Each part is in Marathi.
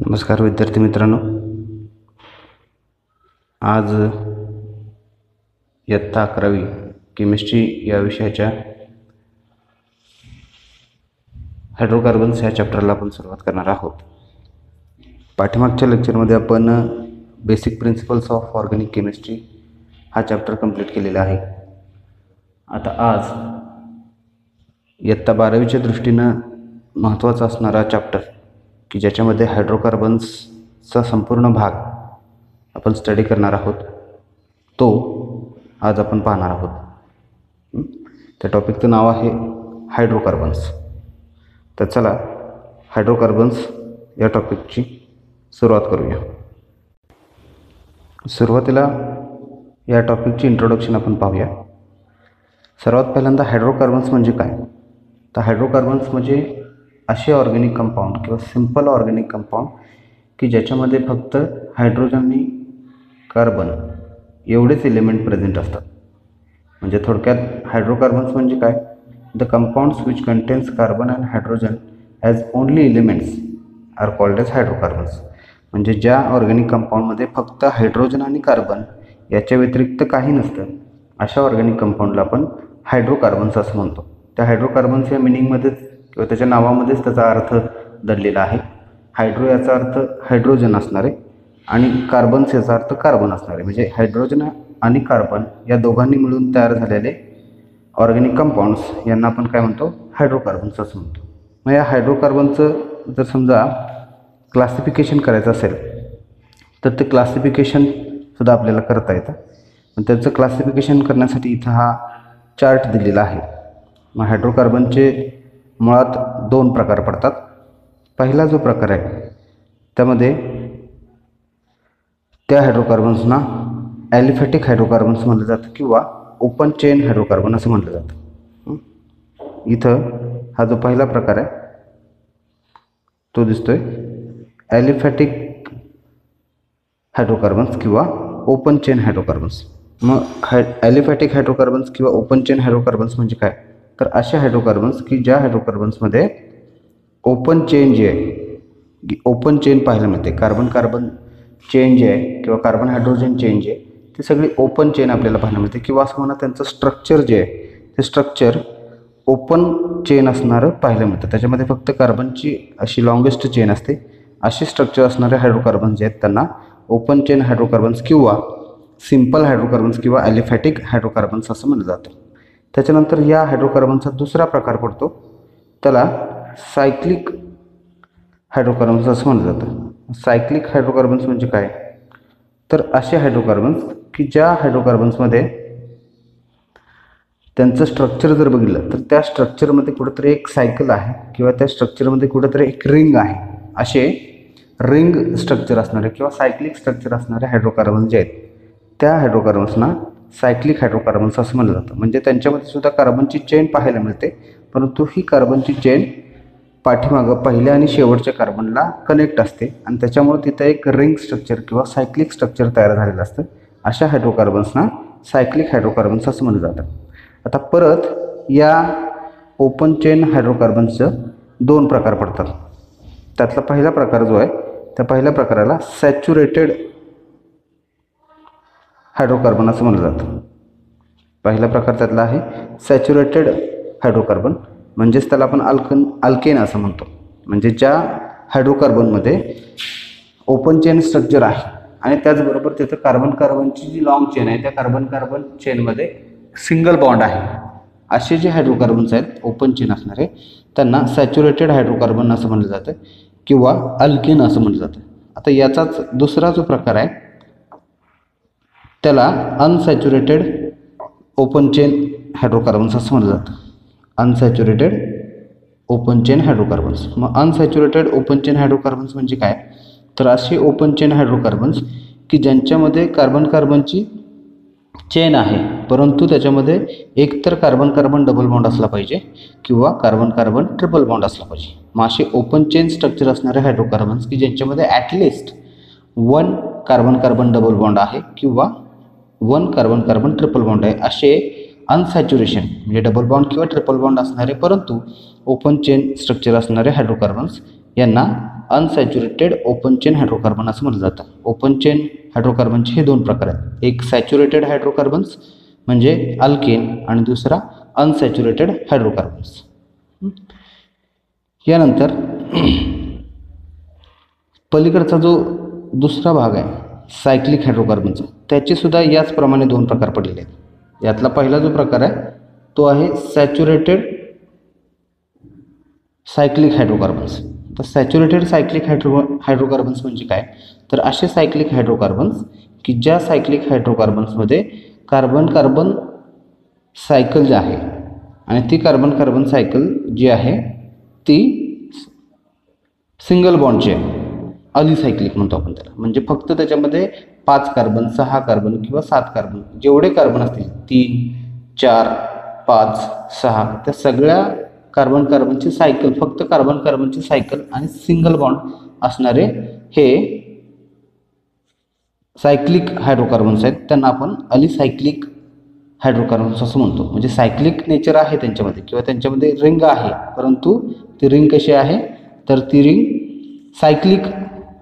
नमस्कार विद्यार्थी मित्रांनो, आज इयत्ता 11वी केमिस्ट्री या विषयाच्या हायड्रोकार्बन्स या चॅप्टरला आपण सुरुवात करणार आहोत. पाठीमागच्या लेक्चरमध्ये आपण basic principles of organic chemistry हा चॅप्टर कंप्लीट केलेला आहे. आता आज इयत्ता 12वीच्या दृष्टीनं महत्त्वाचा असणारा चॅप्टर की ज्याच्यामध्ये हायड्रोकार्बन्सचा संपूर्ण भाग आपण स्टडी करणार आहोत, तो आज आपण पाहणार आहोत. त्या टॉपिकचं नाव आहे हायड्रोकार्बन्स. तर चला हायड्रोकार्बन्स या टॉपिकची सुरुवात करूया. सुरुवातीला या टॉपिकची इंट्रोडक्शन आपण पाहूया. सर्वात पहिल्यांदा हायड्रोकार्बन्स म्हणजे काय? तर हायड्रोकार्बन्स म्हणजे असे ऑर्गॅनिक कंपाऊंड किंवा सिंपल ऑर्गॅनिक कंपाऊंड की ज्याच्यामध्ये फक्त हायड्रोजन आणि कार्बन एवढेच एलिमेंट प्रेझेंट असतात. म्हणजे थोडक्यात हायड्रोकार्बन्स म्हणजे काय? The compounds which contains carbon and hydrogen as only elements are called as hydrocarbons. म्हणजे ज्या ऑर्गॅनिक कंपाऊंडमध्ये फक्त हायड्रोजन आणि कार्बन याच्या व्यतिरिक्त काही नसतं, अशा ऑर्गॅनिक कंपाऊंडला आपण हायड्रोकार्बन्स असं म्हणतो. त्या हायड्रोकार्बन्स या मिनिंगमध्येच किंवा त्याच्या नावामध्येच त्याचा अर्थ दडलेला आहे. हायड्रो याचा अर्थ हायड्रोजन असणारे आणि कार्बन्स याचा अर्थ कार्बन असणारे. म्हणजे हायड्रोजन आणि कार्बन या दोघांनी मिळून तयार झालेले ऑर्गॅनिक कंपाऊंड्स यांना आपण काय म्हणतो? हायड्रोकार्बन्स असं म्हणतो. मग या हायड्रोकार्बनचं जर समजा क्लासिफिकेशन करायचं असेल तर ते क्लासिफिकेशनसुद्धा आपल्याला करता येतं. मग त्याचं क्लासिफिकेशन करण्यासाठी इथं हा चार्ट दिलेला आहे. मग हायड्रोकार्बनचे मुळात दोन प्रकार पडतात. पहिला जो प्रकार आहे त्यामध्ये त्या हायड्रोकार्बन्सना ॲलिफॅटिक हायड्रोकार्बन्स म्हटलं जातं किंवा ओपन चेन हायड्रोकार्बन असं म्हटलं जातं. इथं हा जो पहिला प्रकार आहे तो दिसतोय ॲलिफॅटिक हायड्रोकार्बन्स किंवा ओपन चेन हायड्रोकार्बन्स. मग ॲलिफॅटिक हायड्रोकार्बन्स किंवा ओपन चेन हायड्रोकार्बन्स म्हणजे काय? तर असे हायड्रोकार्बन्स की ज्या हायड्रोकार्बन्समध्ये ओपन चेन जे आहे, ओपन चेन पाहायला मिळते. कार्बन कार्बन चेन जे आहे किंवा कार्बन हायड्रोजन चेन जे आहे ते सगळी ओपन चेन आपल्याला पाहायला मिळते. किंवा असं म्हणा त्यांचं स्ट्रक्चर जे आहे ते स्ट्रक्चर ओपन चेन असणारं पाहायला मिळतं. त्याच्यामध्ये फक्त कार्बनची अशी लॉंगेस्ट चेन असते. असे स्ट्रक्चर असणारे हायड्रोकार्बन्स जे आहेत त्यांना ओपन चेन हायड्रोकार्बन्स किंवा सिंपल हायड्रोकार्बन्स किंवा ॲलिफॅटिक हायड्रोकार्बन्स असं म्हणलं जातं. त्याच्यानंतर या हायड्रोकार्बनचा दुसरा प्रकार पडतो, त्याला सायक्लिक हायड्रोकार्बन्स असं म्हणलं जातं. सायक्लिक हायड्रोकार्बन्स म्हणजे काय? तर असे हायड्रोकार्बन्स की ज्या हायड्रोकार्बन्समध्ये त्यांचं स्ट्रक्चर जर बघितलं तर त्या स्ट्रक्चरमध्ये कुठंतरी एक सायकल आहे किंवा त्या स्ट्रक्चरमध्ये कुठंतरी एक रिंग आहे. असे रिंग स्ट्रक्चर असणारे किंवा सायक्लिक स्ट्रक्चर असणारे हायड्रोकार्बन्स जे आहेत त्या हायड्रोकार्बन्सना सायक्लिक हायड्रोकार्बन्स असं म्हणलं जातं. म्हणजे त्यांच्यामध्ये सुद्धा कार्बनची चेन पाहायला मिळते, परंतु ही कार्बनची चेन पाठीमागं पहिल्या आणि शेवटच्या कार्बनला कनेक्ट असते आणि त्याच्यामुळे तिथं एक रिंग स्ट्रक्चर किंवा सायक्लिक स्ट्रक्चर तयार झालेलं असतं. अशा हायड्रोकार्बन्सना सायक्लिक हायड्रोकार्बन्स असं म्हणलं जातं. आता परत या ओपन चेन हायड्रोकार्बन्सचं दोन प्रकार पडतात. त्यातला पहिला प्रकार जो आहे त्या पहिल्या प्रकाराला सॅच्युरेटेड हायड्रोकार्बन असं म्हणलं जातं. पहिला प्रकार त्यातला आहे सॅच्युरेटेड हायड्रोकार्बन, म्हणजेच त्याला आपण अल्केन असं म्हणतो. म्हणजे ज्या हायड्रोकार्बनमध्ये ओपन चेन स्ट्रक्चर आहे आणि त्याचबरोबर तिथं कार्बन कार्बनची जी लॉंग चेन आहे त्या कार्बन कार्बन चेनमध्ये सिंगल बॉन्ड आहे, असे जे हायड्रोकार्बन्स आहेत ओपन चेन असणारे त्यांना सॅच्युरेटेड हायड्रोकार्बन असं म्हटलं जातं किंवा अल्केन असं म्हटलं जातं. आता याचाच दुसरा जो प्रकार आहे त्याला अनसॅच्युरेटेड ओपन चेन हायड्रोकार्बन्स असं म्हटलं जातं. Unsaturated open chain hydrocarbons. मग अनसॅच्युरेटेड ओपन चेन हायड्रोकार्बन्स म्हणजे काय? तर असे ओपन चेन हायड्रोकार्बन्स की ज्यांच्यामध्ये कार्बन कार्बनची चेन आहे, परंतु त्याच्यामध्ये एकतर कार्बन कार्बन डबल बॉन्ड असला पाहिजे किंवा कार्बन कार्बन ट्रिपल बॉन्ड असला पाहिजे. मग असे ओपन चेन स्ट्रक्चर असणारे हायड्रोकार्बन्स की ज्यांच्यामध्ये at least one carbon carbon double bond आहे किंवा one carbon carbon triple bond आहे, असे अनसॅच्युरेशन म्हणजे डबल बॉन्ड किंवा ट्रिपल बॉन्ड असणारे परंतु ओपन चेन स्ट्रक्चर असणारे हायड्रोकार्बन्स यांना अनसॅच्युरेटेड ओपन चेन हायड्रोकार्बन असं म्हटलं जातं. ओपन चेन हायड्रोकार्बनचे हे दोन प्रकार आहेत. एक सॅच्युरेटेड हायड्रोकार्बन्स म्हणजे अल्केन आणि दुसरा अनसॅच्युरेटेड हायड्रोकार्बन्स. यानंतर पलीकडचा जो दुसरा भाग आहे सायक्लिक हायड्रोकार्बनचा, त्याचे सुद्धा याचप्रमाणे दोन प्रकार पडलेले आहेत. यातला पहिला जो प्रकार आहे तो आहे सॅच्युरेटेड सायक्लिक हायड्रोकार्बन्स. तर सॅच्युरेटेड सायक्लिक हायड्रोकार्बन्स म्हणजे काय, तर असे सायक्लिक हायड्रोकार्बन्स की ज्या सायक्लिक हायड्रोकार्बन्समध्ये कार्बन कार्बन सायकल जी आहे आणि ती कार्बन कार्बन सायकल जी आहे ती सिंगल बॉन्डची आहे, अलिसायक्लिक म्हणतो आपण त्याला. म्हणजे फक्त त्याच्यामध्ये 5 कार्बन 6 कार्बन किंवा 7 कार्बन जेवढे कार्बन असतील 3 4 5 6 त्या सगळ्या कार्बन कार्बनची सायकल, फक्त कार्बन कार्बनची सायकल आणि सिंगल बॉन्ड असणारे हे सायक्लिक हायड्रोकार्बन्स आहेत. त्यांना आपण अलिसायक्लिक हायड्रोकार्बन्स असं म्हणतो. म्हणजे सायक्लिक नेचर आहे त्यांच्यामध्ये किंवा त्यांच्यामध्ये रिंग आहे, परंतु ती रिंग कशी आहे तर ती रिंग सायक्लिक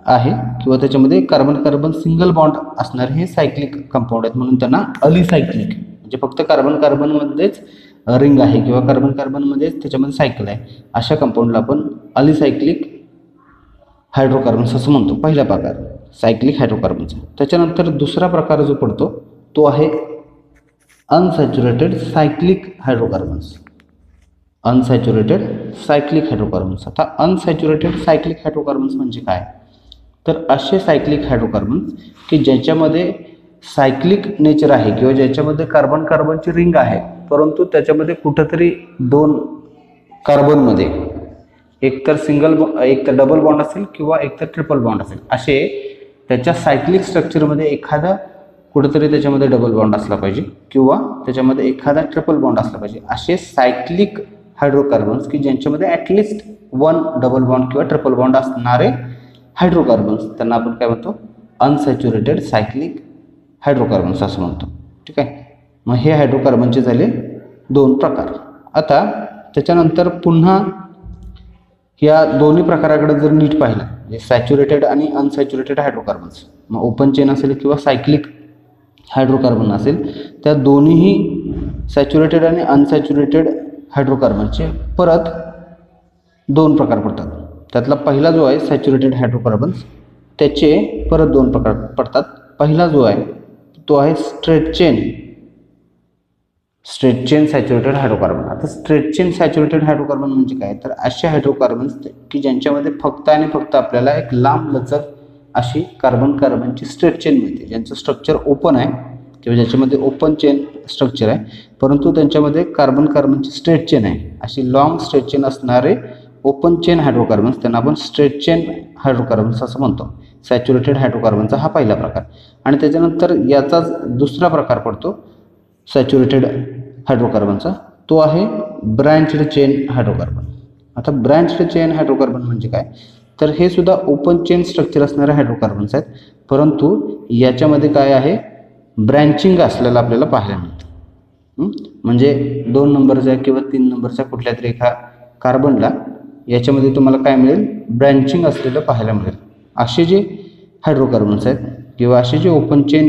आहे किंवा त्याच्यामध्ये कार्बन कार्बन सिंगल बॉन्ड असणारे हे सायक्लिक कंपाऊंड आहेत, म्हणून त्यांना अलिसायक्लिक. म्हणजे फक्त कार्बन कार्बनमध्येच रिंग आहे किंवा कार्बन कार्बनमध्येच त्याच्यामध्ये सायकल आहे, अशा कंपाऊंडला आपण अलिसायक्लिक हायड्रोकार्बन्स असं म्हणतो. पहिला प्रकार सायक्लिक हायड्रोकार्बनचा. त्याच्यानंतर दुसरा प्रकार जो पडतो तो आहे unsaturated cyclic hydrocarbons. Unsaturated cyclic hydrocarbons. आता अनसॅच्युरेटेड सायक्लिक हायड्रोकार्बन्स म्हणजे काय, तर असे सायक्लिक हायड्रोकार्बन्स की ज्याच्यामध्ये सायक्लिक नेचर आहे किंवा ज्याच्यामध्ये कार्बन कार्बनची रिंग आहे, परंतु त्याच्यामध्ये कुठंतरी 2 कार्बनमध्ये एकतर एकतर डबल बॉन्ड असेल किंवा एकतर ट्रिपल बॉन्ड असेल, असे त्याच्या सायक्लिक स्ट्रक्चरमध्ये एखादा कुठंतरी त्याच्यामध्ये डबल बॉन्ड असला पाहिजे किंवा त्याच्यामध्ये एखादा ट्रिपल बॉन्ड असला पाहिजे. असे सायक्लिक हायड्रोकार्बन्स की ज्यांच्यामध्ये ॲटलिस्ट 1 डबल बॉन्ड किंवा ट्रिपल बॉन्ड असणारे हायड्रोकार्बन्स, त्यांना आपण काय म्हणतो अनसॅच्युरेटेड सायक्लिक हायड्रोकार्बन्स असं म्हणतो. ठीक आहे. मग हे हायड्रोकार्बनचे झाले 2 प्रकार. आता त्याच्यानंतर पुन्हा या दोन्ही प्रकाराकडे जर नीट पाहिलं, म्हणजे सॅच्युरेटेड आणि अनसॅच्युरेटेड हायड्रोकार्बन्स, मग ओपन चेन असेल किंवा सायक्लिक हायड्रोकार्बन असेल, त्या दोन्हीही सॅच्युरेटेड आणि अनसॅच्युरेटेड हायड्रोकार्बनचे परत 2 प्रकार पडतात. त्यातला पहिला जो आहे सॅच्युरेटेड हायड्रोकार्बन्स, त्याचे परत 2 प्रकार पडतात. पहिला जो आहे तो आहे स्ट्रेट चेन सॅच्युरेटेड हायड्रोकार्बन. आता स्ट्रेट चेन सॅच्युरेटेड हायड्रोकार्बन म्हणजे काय, तर असे हायड्रोकार्बन्स की ज्यांच्यामध्ये फक्त आणि फक्त आपल्याला एक लांब लचक अशी कार्बन कार्बनची स्ट्रेट चेन मिळते, ज्यांचं स्ट्रक्चर ओपन आहे किंवा ज्याच्यामध्ये ओपन चेन स्ट्रक्चर आहे, परंतु त्यांच्यामध्ये कार्बन कार्बनची स्ट्रेट चेन आहे. अशी लॉंग स्ट्रेट चेन असणारे ओपन चेन हायड्रोकार्बन्स, त्यांना आपण स्ट्रेट चेन हायड्रोकार्बन्स असं म्हणतो. सॅच्युरेटेड हायड्रोकार्बनचा हा पहिला प्रकार. आणि त्याच्यानंतर याचाच दुसरा प्रकार पडतो सॅच्युरेटेड हायड्रोकार्बनचा, तो आहे ब्रँच्ड चेन हायड्रोकार्बन. आता ब्रँच्ड चेन हायड्रोकार्बन म्हणजे काय, तर हे सुद्धा ओपन चेन स्ट्रक्चर असणारे हायड्रोकार्बन्स आहेत, परंतु याच्यामध्ये काय आहे ब्रँचिंग असलेलं आपल्याला पाहायला मिळतं. म्हणजे 2 नंबरच्या किंवा 3 नंबरच्या कुठल्या तरी एका कार्बनला याच्यामध्ये तुम्हाला काय मिळेल, ब्रँचिंग असलेलं पाहायला मिळेल. असे जे हायड्रोकार्बन्स आहेत किंवा असे जे ओपन चेन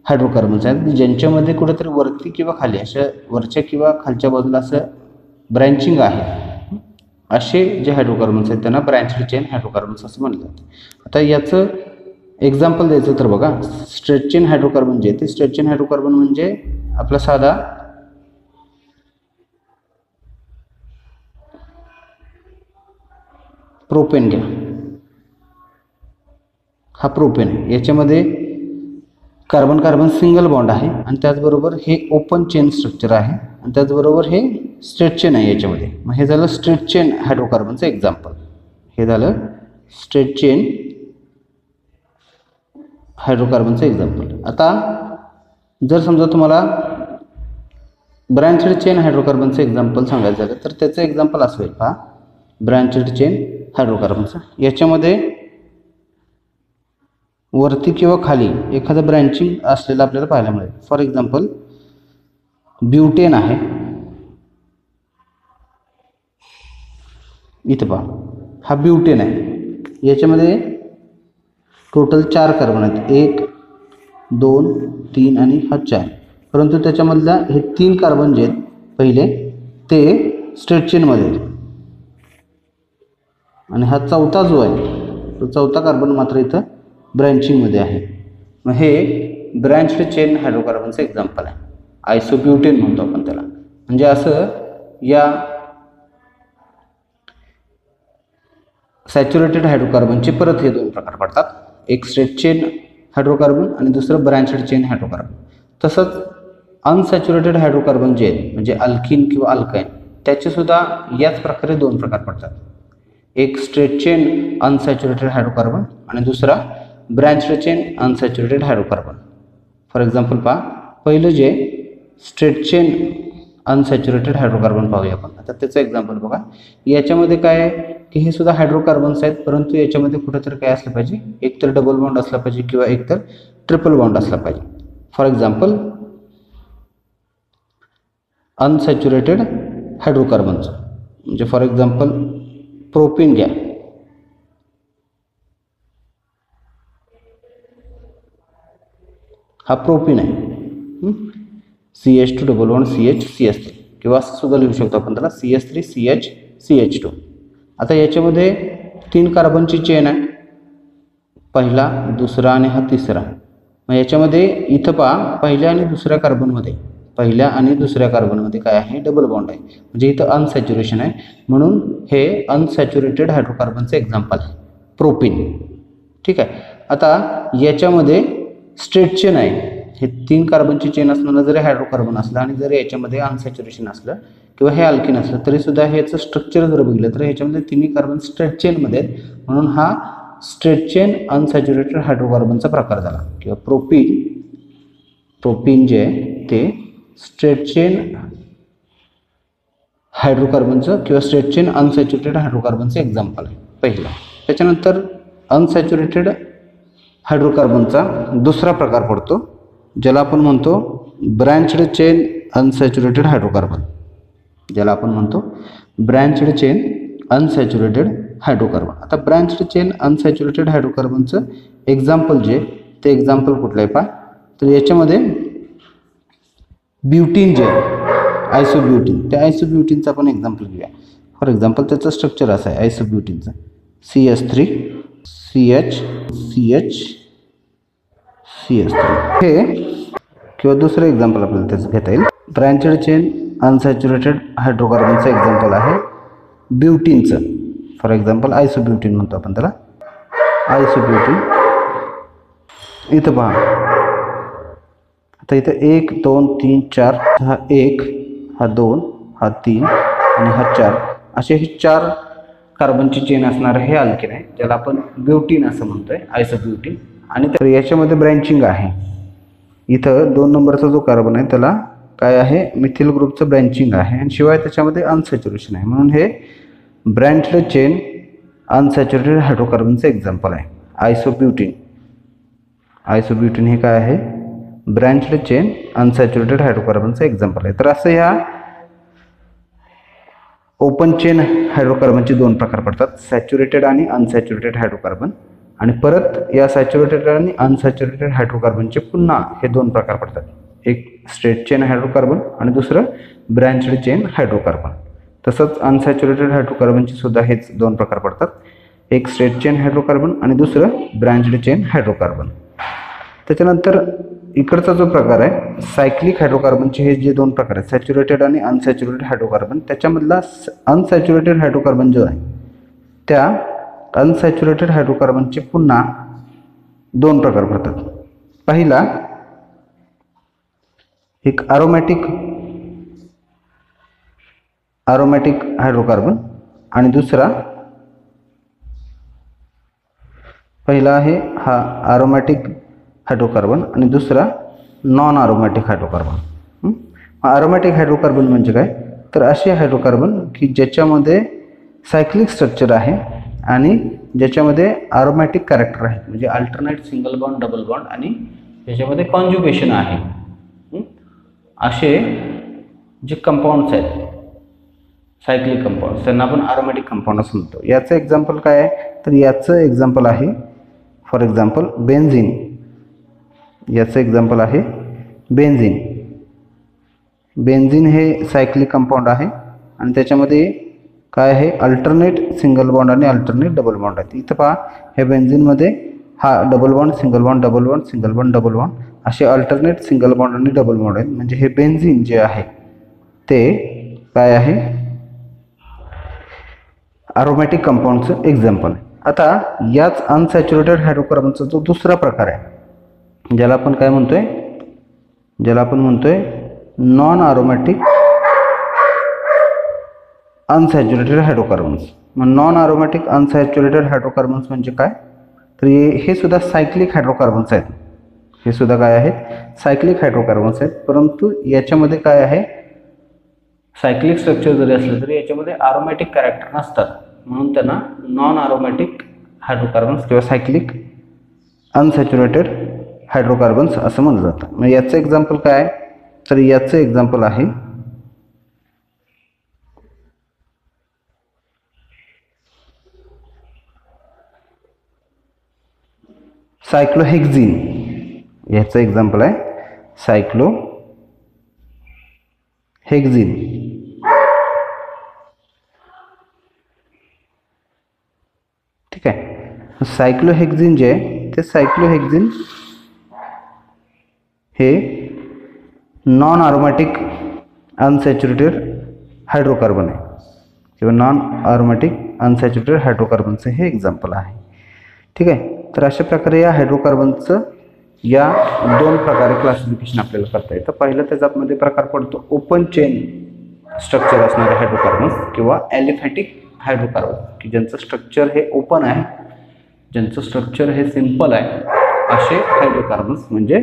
हायड्रोकार्बन्स आहेत ज्यांच्यामध्ये कुठेतरी वरती किंवा खाली अशा वरच्या किंवा खालच्या बाजूला असं ब्रँचिंग आहे, असे जे हायड्रोकार्बन्स आहेत त्यांना ब्रँच्ड चेन हायड्रोकार्बन्स असं म्हणलं जातं. आता याचं एक्झाम्पल द्यायचं तर बघा, स्ट्रेट चेन हायड्रोकार्बन जे ते स्ट्रेट चेन हायड्रोकार्बन म्हणजे आपला साधा प्रोपेन घ्या, हा प्रोपेन आहे, याच्यामध्ये कार्बन कार्बन सिंगल बॉन्ड आहे आणि त्याचबरोबर हे ओपन चेन स्ट्रक्चर आहे आणि त्याचबरोबर हे स्ट्रेट चेन आहे याच्यामध्ये. मग हे झालं स्ट्रेट चेन हायड्रोकार्बनचं एक्झाम्पल. हे झालं स्ट्रेट चेन हायड्रोकार्बनचं एक्झाम्पल. आता जर समजा तुम्हाला ब्रँच्ड चेन हायड्रोकार्बनचं एक्झाम्पल सांगायचं झालं तर त्याचं एक्झाम्पल असं होईल, पहा ब्रँच्ड चेन हायड्रोकार्बनचं. याच्यामध्ये वरती किंवा खाली एखादं ब्रँचिंग असलेलं आपल्याला पाहायला मिळेल. फॉर एक्झाम्पल ब्युटेन आहे, इथं पहा हा ब्युटेन आहे याच्यामध्ये टोटल 4 कार्बन आहेत, 1 2 3 आणि हा 4. परंतु त्याच्यामधला हे 3 कार्बन जे आहेत पहिले ते स्ट्रेट चेनमध्ये आहेत आणि हा चौथा जो आहे तो चौथा कार्बन मात्र इथं ब्रँचिंगमध्ये आहे. मग हे ब्रँच्ड चेन हायड्रोकार्बनचं एक्झाम्पल आहे. आयसोब्युटेन म्हणतो आपण त्याला. म्हणजे असं या सॅच्युरेटेड हायड्रोकार्बनचे परत हे 2 प्रकार पडतात, एक स्ट्रेट चेन हायड्रोकार्बन आणि दुसरं ब्रँच्ड चेन हायड्रोकार्बन. तसंच अनसॅच्युरेटेड हायड्रोकार्बन जे आहेत म्हणजे अल्किन किंवा अल्काइन त्याचेसुद्धा याच प्रकारे 2 प्रकार पडतात, एक स्ट्रेट चेन अनसॅच्युरेटेड हायड्रोकार्बन आणि दुसरा branched chain unsaturated hydrocarbon. For example पहा, पहिलं जे स्ट्रेट चेन अनसॅच्युरेटेड हायड्रोकार्बन पाहूया आपण. आता त्याचं एक्झाम्पल बघा. याच्यामध्ये काय आहे की हे सुद्धा हायड्रोकार्बन्स आहेत, परंतु याच्यामध्ये कुठेतरी काय असलं पाहिजे, एक तर डबल बॉन्ड असला पाहिजे किंवा एक तर ट्रिपल बॉन्ड असला पाहिजे. फॉर एक्झाम्पल अनसॅच्युरेटेड हायड्रोकार्बनचं म्हणजे फॉर एक्झाम्पल प्रोपीन घ्या. हा प्रोपीन आहे, CH2 double bond CH CH3 किंवा असं सुद्धा लिहू शकतो आपण त्याला CH3 CH CH2. आता याच्यामध्ये 3 कार्बनची चेन आहे, पहिला दुसरा आणि हा तिसरा. मग याच्यामध्ये इथं पहा पहिल्या आणि दुसऱ्या कार्बनमध्ये काय आहे, डबल बॉन्ड आहे, म्हणजे इथं अनसॅच्युरेशन आहे. म्हणून हे अनसॅच्युरेटेड हायड्रोकार्बनचं एक्झाम्पल आहे प्रोपीन. ठीक आहे. आता याच्यामध्ये स्ट्रेट चेन आहे, हे 3 कार्बनची चेन असणारा जरी हायड्रोकार्बन असलं आणि जरी याच्यामध्ये अनसॅच्युरेशन असलं किंवा हे अल्किन असलं तरी सुद्धा ह्याचं स्ट्रक्चर जर बघितलं तर ह्याच्यामध्ये तिन्ही कार्बन स्ट्रेट चेनमध्ये आहेत. म्हणून हा स्ट्रेट चेन अनसॅच्युरेटेड हायड्रोकार्बनचा प्रकार झाला. किंवा प्रोपीन जे आहे ते स्ट्रेट चेन हायड्रोकार्बनचं किंवा स्ट्रेट चेन अनसॅच्युरेटेड हायड्रोकार्बनचं एक्झाम्पल आहे पहिला. त्याच्यानंतर अनसॅच्युरेटेड हायड्रोकार्बनचा दुसरा प्रकार पडतो ज्याला आपण म्हणतो ब्रँच्ड चेन अनसॅच्युरेटेड हायड्रोकार्बन. आता ब्रँच्ड चेन अनसॅच्युरेटेड हायड्रोकार्बनचं एक्झाम्पल जे ते एक्झाम्पल कुठलं आहे पहा. तर याच्यामध्ये ब्युटीन जे आहे आयसोब्युटीन, त्या आयसोब्युटीनचा आपण एक्झाम्पल घेऊया. फॉर एक्झाम्पल त्याचं स्ट्रक्चर असं आहे आयसोब्युटीनचं CH3 CH CH CH3 हे. किंवा दुसरं एक्झाम्पल आपल्याला त्याचं घेता येईल, ब्रँचड चेन अनसॅच्युरेटेड हायड्रोकार्बनचं एक्झाम्पल आहे ब्युटीनचं. फॉर एक्झाम्पल आयसोब्युटीन म्हणतो आपण त्याला आयसोब्युटीन. इथं पहा आता इथं 1 2 3 4 हा 1 हा 2 हा 3 आणि हा 4 असे हे 4 कार्बनची चेन असणारं हे अल्केन आहे ज्याला आपण ब्युटीन असं म्हणतोय आयसोब्युटीन. आणि तर याच्यामध्ये ब्रँचिंग आहे. इथं 2 नंबरचा जो कार्बन आहे त्याला काय आहे, मिथिल ग्रुपचं ब्रँचिंग आहे आणि शिवाय त्याच्यामध्ये अनसॅच्युरेशन आहे. म्हणून हे ब्रँच्ड चेन अनसॅच्युरेटेड हायड्रोकार्बनचं एक्झाम्पल आहे आयसोब्युटीन. आयसोब्युटीन हे काय आहे, ब्रँच्ड चेन अनसॅच्युरेटेड हायड्रोकार्बनचं एक्झाम्पल आहे. तर असं ह्या ओपन चेन हायड्रोकार्बनचे 2 प्रकार पडतात, सॅच्युरेटेड आणि अनसॅच्युरेटेड हायड्रोकार्बन. आणि परत या सॅच्युरेटेड आणि अनसॅच्युरेटेड हायड्रोकार्बनचे पुन्हा हे 2 प्रकार पडतात, एक स्ट्रेट चेन हायड्रोकार्बन आणि दुसरं ब्रँच्ड चेन हायड्रोकार्बन. तसंच अनसॅच्युरेटेड हायड्रोकार्बनचे सुद्धा हेच 2 प्रकार पडतात, एक स्ट्रेट चेन हायड्रोकार्बन आणि दुसरं ब्रँच्ड चेन हायड्रोकार्बन. त्याच्यानंतर इकडचा जो प्रकार आहे सायक्लिक हायड्रोकार्बनचे हे जे 2 प्रकार आहेत सॅच्युरेटेड आणि अनसॅच्युरेटेड हायड्रोकार्बन, त्याच्यामधला अनसॅच्युरेटेड हायड्रोकार्बन जो आहे त्या अनसॅच्युरेटेड हायड्रोकार्बनचे पुन्हा 2 प्रकार पडतात. पहिला एक अरोमॅटिक हायड्रोकार्बन आणि दुसरा पहिला आहे हा अरोमॅटिक हायड्रोकार्बन आणि दुसरा non aromatic hydrocarbon. Aromatic hydrocarbon म्हणजे काय, तर असे हायड्रोकार्बन की ज्याच्यामध्ये सायक्लिक स्ट्रक्चर आहे आणि ज्याच्यामध्ये अरोमॅटिक कॅरेक्टर आहे, म्हणजे alternate single bond double bond आणि त्याच्यामध्ये कॉन्ज्युगेशन आहे. असे जे कंपाऊंड्स आहेत सायक्लिक कंपाऊंड, त्यांना आपण अरोमॅटिक कंपाऊंड असं म्हणतो. याचं एक्झाम्पल काय आहे, तर याचं एक्झाम्पल आहे फॉर एक्झाम्पल बेन्झीन. याचं एक्झाम्पल आहे बेन्झीन. बेन्झीन हे सायक्लिक कंपाऊंड आहे आणि त्याच्यामध्ये काय आहे, अल्टरनेट सिंगल बॉन्ड आणि अल्टरनेट डबल बॉन्ड आहेत. इथं पहा, ह्या बेन्झीनमध्ये हा double bond single bond double bond single bond double bond असे अल्टरनेट सिंगल बॉन्ड आणि डबल बॉन्ड आहेत. म्हणजे हे बेन्झीन जे आहे ते काय आहे, अरोमॅटिक कंपाऊंडचं एक्झाम्पल आहे. आता याच अनसॅच्युरेटेड हायड्रोकार्बनचा जो दुसरा प्रकार आहे, ज्याला आपण काय म्हणतोय, ज्याला आपण म्हणतोय नॉन अरोमॅटिक अनसॅच्युरेटेड हायड्रोकार्बन्स. मग नॉन अरोमॅटिक अनसॅच्युरेटेड हायड्रोकार्बन्स म्हणजे काय, तर हे सुद्धा सायक्लिक हायड्रोकार्बन्स आहेत. हे सुद्धा काय आहेत, सायक्लिक हायड्रोकार्बन्स आहेत. परंतु याच्यामध्ये काय आहे, सायक्लिक स्ट्रक्चर जरी असलं तरी याच्यामध्ये अरोमॅटिक कॅरेक्टर नसतात, म्हणून त्यांना नॉन अरोमॅटिक हायड्रोकार्बन्स किंवा सायक्लिक अनसॅच्युरेटेड हायड्रोकार्बन्स असं म्हणलं जातं. मग याचं एक्झाम्पल काय आहे, तर याचं एक्झाम्पल आहे सायक्लोहेक्झिन. याचं एक्झाम्पल आहे सायक्लोहेक्झिन. ठीक आहे. सायक्लोहेक्झिन जे आहे ते सायक्लोहेक्झिन हे नॉन अरोमॅटिक अनसॅच्युरेटेड हायड्रोकार्बन आहे किंवा नॉन अरोमॅटिक अनसॅच्युरेटेड हायड्रोकार्बनचं हे एक्झाम्पल आहे. ठीक आहे. तर अशा प्रकारे या हायड्रोकार्बनचं या दोन प्रकारे क्लासिफिकेशन आपल्याला करता येतं. पहिलं त्याच्यामध्ये प्रकार पडतो ओपन चेन स्ट्रक्चर असणारे हायड्रोकार्बन्स किंवा ॲलिफॅटिक हायड्रोकार्बन, की ज्यांचं स्ट्रक्चर हे ओपन आहे, ज्यांचं स्ट्रक्चर हे सिंपल आहे, असे हायड्रोकार्बन्स म्हणजे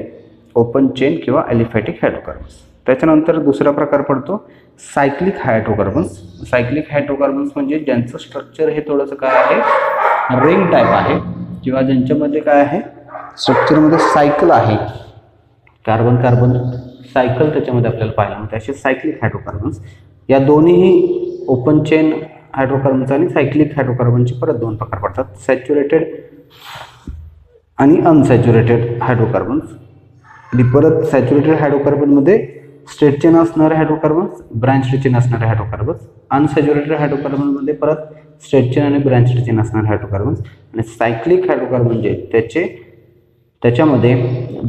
ओपन चेन किंवा ॲलिफॅटिक हायड्रोकार्बन्स. त्याच्यानंतर दुसरा प्रकार पडतो सायक्लिक हायड्रोकार्बन्स. सायक्लिक हायड्रोकार्बन्स म्हणजे ज्यांचं स्ट्रक्चर हे थोडंसं काय आहे, रिंग टाईप आहे किंवा ज्यांच्यामध्ये काय आहे, स्ट्रक्चरमध्ये सायकल आहे, कार्बन कार्बन सायकल त्याच्यामध्ये आपल्याला पाहायला मिळते, असे सायक्लिक हायड्रोकार्बन्स. या दोन्हीही ओपन चेन हायड्रोकार्बन्स आणि सायक्लिक हायड्रोकार्बनचे परत दोन प्रकार पडतात, सॅच्युरेटेड आणि अनसॅच्युरेटेड हायड्रोकार्बन्स. आणि परत सॅच्युरेटेड हायड्रोकार्बनमध्ये स्ट्रेट चेन असणारे हायड्रोकार्बन्स, ब्रँच चेन असणारे हायड्रोकार्बन्स. अनसॅच्युरेटेड हायड्रोकार्बनमध्ये परत स्ट्रेट चेन आणि ब्रँच चेन असणारे हायड्रोकार्बन्स. आणि सायक्लिक हायड्रोकार्बन जे त्याच्यामध्ये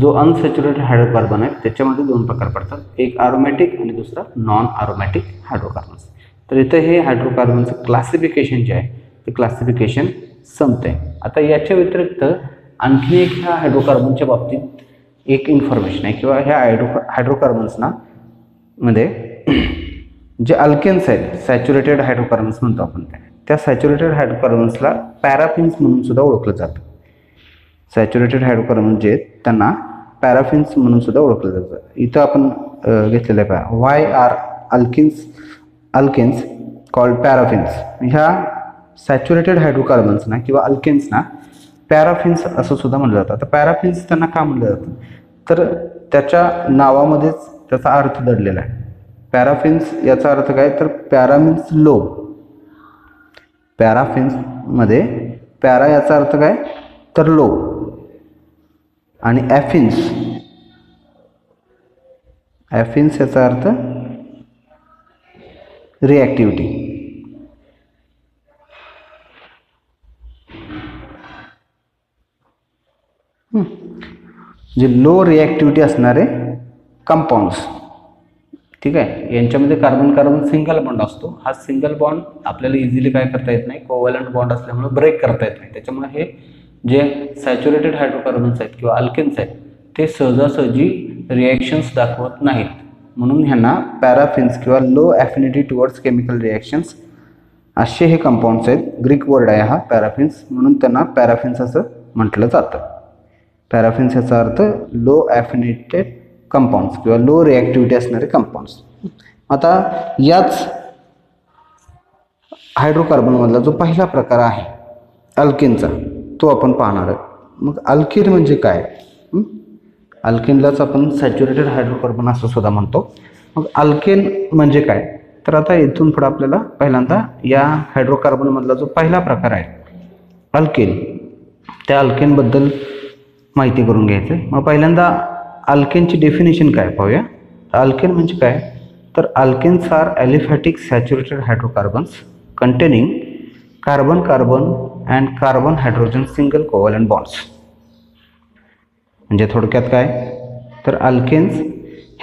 जो अनसॅच्युरेटेड हायड्रोकार्बन आहे त्याच्यामध्ये दोन प्रकार पडतात, एक अरोमॅटिक आणि दुसरा नॉन अरोमॅटिक हायड्रोकार्बन्स. तर इथं हे हायड्रोकार्बनचं क्लासिफिकेशन जे आहे ते क्लासिफिकेशन संपते. आता याच्या व्यतिरिक्त आणखी एक ह्या हायड्रोकार्बनच्या बाबतीत एक इन्फॉर्मेशन आहे किंवा ह्या हायड्रोकार्बन्सना मध्ये जे अल्केन्स आहेत, सॅच्युरेटेड हायड्रोकार्बन्स म्हणतो आपण, त्या सॅच्युरेटेड हायड्रोकार्बन्सला पॅराफिन्स म्हणून सुद्धा ओळखलं जातं. सॅच्युरेटेड हायड्रोकार्बन जे आहेत त्यांना पॅराफिन्स म्हणून सुद्धा ओळखलं जातं. इथं आपण घेतलेलं आहे पहा, वाय आर अल्केन्स कॉल्ड पॅराफिन्स. ह्या सॅच्युरेटेड हायड्रोकार्बन्सना किंवा अल्केन्सना पॅराफिन्स असं सुद्धा म्हणलं जातं. आता पॅराफिन्स त्यांना का म्हणलं जातं, तर त्याच्या नावामध्येच त्याचा अर्थ दडलेला आहे. पॅराफिन्स याचा अर्थ काय, तर पॅरा मीन्स लो. पॅराफिन्समध्ये पॅरा याचा अर्थ काय, तर लो, आणि ॲफिन्स याचा अर्थ रिॲक्टिव्हिटी. जे लो रिॲक्टिव्हिटी असणारे कंपाऊंड्स. ठीक आहे. यांच्यामध्ये कार्बन कार्बन सिंगल बॉन्ड असतो. हा सिंगल बॉन्ड आपल्याला इझिली काय करता येत नाही, कोव्हॅलंट बॉन्ड असल्यामुळे ब्रेक करता येत नाही. त्याच्यामुळे हे जे सॅच्युरेटेड हायड्रोकार्बन्स आहेत किंवा अल्केन्स आहेत ते सहजासहजी रिॲक्शन्स दाखवत नाहीत, म्हणून ह्यांना पॅराफिन्स किंवा लो ॲफिनिटी टुवर्ड्स केमिकल रिॲक्शन्स असे हे कंपाऊंड्स आहेत. ग्रीक वर्ड आहे हा पॅराफिन्स, म्हणून त्यांना पॅराफिन्स असं म्हटलं जातं. पॅराफिन्स याचा अर्थ लो ॲफिनिटेड कंपाऊंड्स किंवा लो रिॲक्टिव्हिटी असणारे कंपाऊंड्स. आता याच हायड्रोकार्बनमधला जो पहिला प्रकार आहे अल्केनचा, तो आपण पाहणार आहोत. मग अल्केन म्हणजे काय, अल्केनलाच आपण सॅच्युरेटेड हायड्रोकार्बन असं सुद्धा म्हणतो. मग अल्केन म्हणजे काय, तर आता इथून पुढे आपल्याला पहिल्यांदा या हायड्रोकार्बन मधला जो पहिला प्रकार आहे अल्केन, त्या अल्केनबद्दल माहिती करून घ्यायचं आहे. मग पहिल्यांदा अल्केनची डेफिनेशन काय पाहूया. अल्केन म्हणजे काय, तर alkanes are aliphatic saturated hydrocarbons containing carbon carbon and carbon hydrogen single covalent bonds. म्हणजे थोडक्यात काय, तर अल्केन्स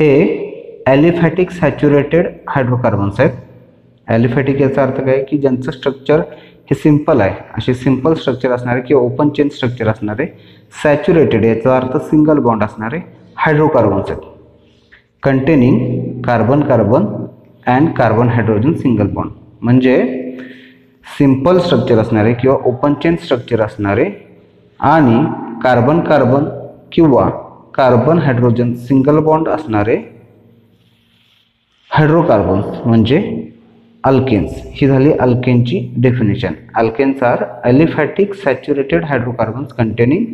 हे ॲलिफॅटिक सॅच्युरेटेड हायड्रोकार्बन्स आहेत. ॲलिफॅटिक याचा अर्थ काय की ज्यांचं स्ट्रक्चर हे सिंपल आहे, असे सिंपल स्ट्रक्चर असणारे किंवा ओपन चेन स्ट्रक्चर असणारे. सॅच्युरेटेड याचा अर्थ सिंगल बॉन्ड असणारे हायड्रोकार्बन्स आहेत. Containing carbon carbon and carbon hydrogen single bond म्हणजे सिंपल स्ट्रक्चर असणारे किंवा ओपन चेन स्ट्रक्चर असणारे आणि कार्बन कार्बन किंवा कार्बन हायड्रोजन सिंगल बॉन्ड असणारे हायड्रोकार्बन्स म्हणजे अल्केन्स. ही झाली अल्केनची definition. Alkanes are aliphatic saturated hydrocarbons containing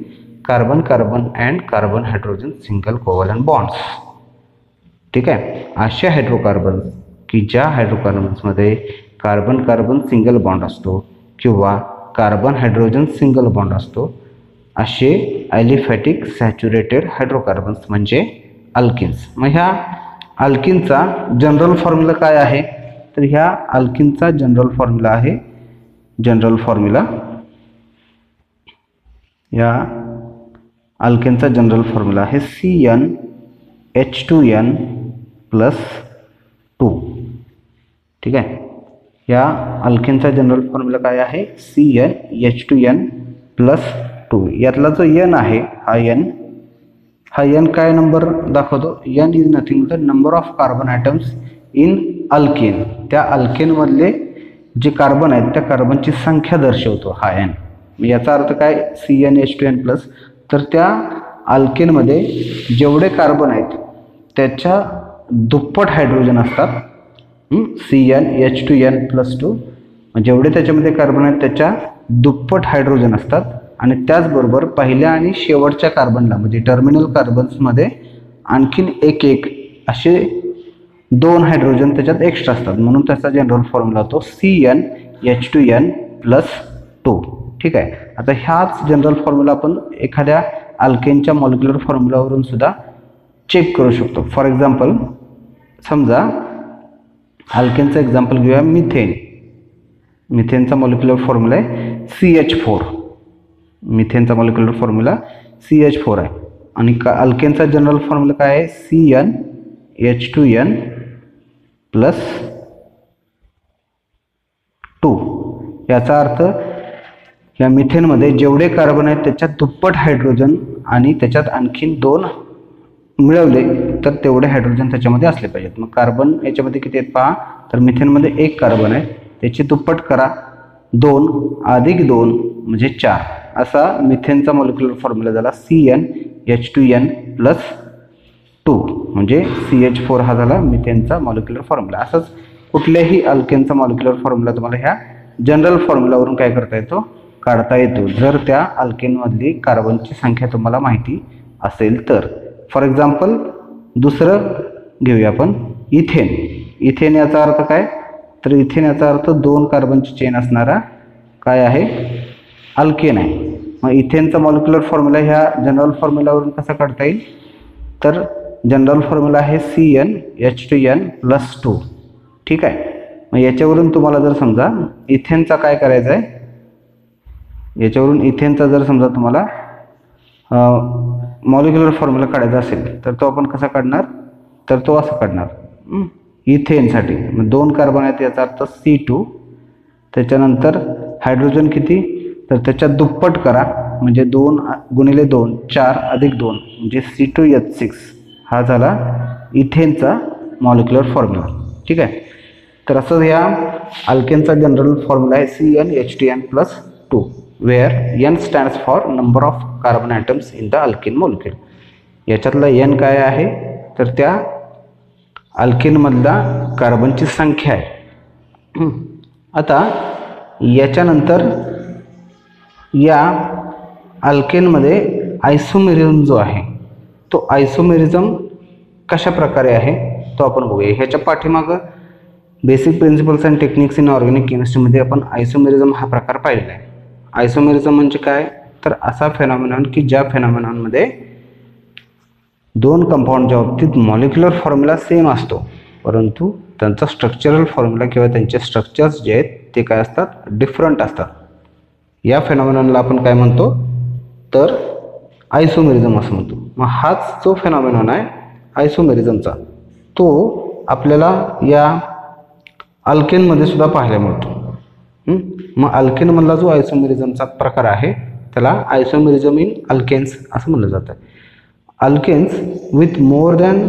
carbon carbon and carbon hydrogen single covalent bonds. ठीक आहे. असे हायड्रोकार्बन्स की ज्या हायड्रोकार्बन्समध्ये कार्बन कार्बन सिंगल बॉन्ड असतो किंवा कार्बन हायड्रोजन सिंगल बॉन्ड असतो, असे ॲलिफॅटिक सॅच्युरेटेड हायड्रोकार्बन्स म्हणजे अल्केन्स. मग ह्या अल्किनचा जनरल फॉर्म्युला काय आहे, तर ह्या अल्किनचा जनरल फॉर्म्युला आहे, जनरल फॉर्म्युला या अल्केनचा जनरल फॉर्म्युला आहे CnH2n+2. ठीक आहे. या अल्केनचा जनरल फॉर्म्युला काय आहे, CnH2n+2. यातला जो n आहे हा n काय नंबर दाखवतो, n is nothing the number of carbon atoms in alkane. त्या अल्केनमधले जे कार्बन आहेत त्या कार्बनची संख्या दर्शवतो हा n. याचा अर्थ काय, CnH2n+, तर त्या अल्केनमध्ये जेवढे कार्बन आहेत त्याच्या दुप्पट हायड्रोजन असतात. CnH2n+2 जेवढे त्याच्यामध्ये कार्बन आहेत त्याच्या दुप्पट हायड्रोजन असतात. आणि त्याचबरोबर पहिल्या आणि शेवटच्या कार्बनला म्हणजे टर्मिनल कार्बन्समध्ये आणखीन एक असे 2 हायड्रोजन त्याच्यात एक्स्ट्रा असतात, म्हणून त्याचा जनरल फॉर्म्युला होतो CnH2n+2. ठीक आहे. आता ह्याच जनरल फॉर्म्युला आपण एखाद्या अल्केनच्या मॉलिक्युलर फॉर्म्युलावरून सुद्धा चेक करू शकतो. फॉर एक्झाम्पल समजा अल्केनचं एक्झाम्पल घेऊया, मिथेन. मिथेनचा मॉलिक्युलर फॉर्म्युला आहे CH4. मिथेनचा मॉलिक्युलर फॉर्म्युला CH4 आहे. आणि अल्केनचा जनरल फॉर्म्युला काय आहे, CnH2n+2. याचा अर्थ या मिथेनमध्ये जेवढे कार्बन आहेत त्याच्यात दुप्पट हायड्रोजन आणि त्याच्यात आणखीन 2 मिळवले तर तेवढे हायड्रोजन त्याच्यामध्ये असले पाहिजेत. मग कार्बन याच्यामध्ये किती आहेत पहा, तर मिथेनमध्ये 1 कार्बन आहे, त्याची दुप्पट करा, 2 + 2 म्हणजे 4. असा मिथेनचा मॉलिक्युलर फॉर्म्युला झाला CnH2n+2 म्हणजे CH4 हा झाला मिथेनचा मॉलिक्युलर फॉर्म्युला. असंच कुठल्याही अल्केनचा मॉलिक्युलर फॉर्म्युला तुम्हाला ह्या जनरल फॉर्म्युलावरून काय करता येतो, काढता येतो, जर त्या अल्केनमधली कार्बनची संख्या तुम्हाला माहिती असेल तर. फॉर एक्झाम्पल दुसरं घेऊया आपण, इथेन. इथेन याचा अर्थ काय, तर इथेन याचा अर्थ 2 कार्बनची चेन असणारा काय आहे, अल्केन आहे. मग इथेनचा मॉलिक्युलर फॉर्म्युला ह्या जनरल फॉर्म्युलावरून कसा काढता येईल, तर जनरल फॉर्म्युला आहे CnH2n+2. ठीक आहे. मग याच्यावरून तुम्हाला जर समजा इथेनचा काय करायचा आहे, याच्यावरून इथेनचा जर समजा तुम्हाला मॉलिक्युलर फॉर्म्युला काढायचा असेल तर तो आपण कसा काढणार, तर तो असा काढणार. इथेनसाठी 2 कार्बन आहेत याचा अर्थ C2, त्याच्यानंतर हायड्रोजन किती, तर त्याच्या दुप्पट करा म्हणजे 2 × 2 4 + 2 म्हणजे C2H6 हा झाला इथेनचा मॉलिक्युलर फॉर्म्युला. ठीक आहे. तर असं या अल्केनचा जनरल फॉर्म्युला आहे CnH2n+2 where n stands for number of carbon atoms in the alkane molecule. याच्यातला n काय आहे, तर त्या अल्केनमधला कार्बनची संख्या आहे. आता याच्यानंतर या अल्केनमध्ये आयसोमेरिझम जो आहे तो आयसोमेरिझम कशा प्रकारे आहे तो आपण बघूया. ह्याच्या पाठीमागं basic principles and techniques in organic केमिस्ट्रीमध्ये आपण आयसोमेरिझम हा प्रकार पाहिलेला आहे. आयसोमेरिझम म्हणजे काय, तर असा फेनॉमेनॉन की ज्या फेनॉमेनॉनमध्ये दोन कंपाऊंडच्या बाबतीत मॉलिक्युलर फॉर्म्युला सेम असतो, परंतु त्यांचा स्ट्रक्चरल फॉर्म्युला किंवा त्यांचे स्ट्रक्चर्स जे आहेत ते काय असतात, डिफरंट असतात. या फेनॉमेनॉनला आपण काय म्हणतो, तर आयसोमेरिझम असं म्हणतो. मग हाच जो फेनॉमेनॉन आहे आयसोमेरिझमचा, तो आपल्याला या अल्केनमध्ये सुद्धा पाहायला मिळतो. मग अल्केनमधला जो आयसोमेरिझमचा प्रकार आहे त्याला आयसोमेरिझम इन अल्केन्स असं म्हणलं जातं. Alkanes with more than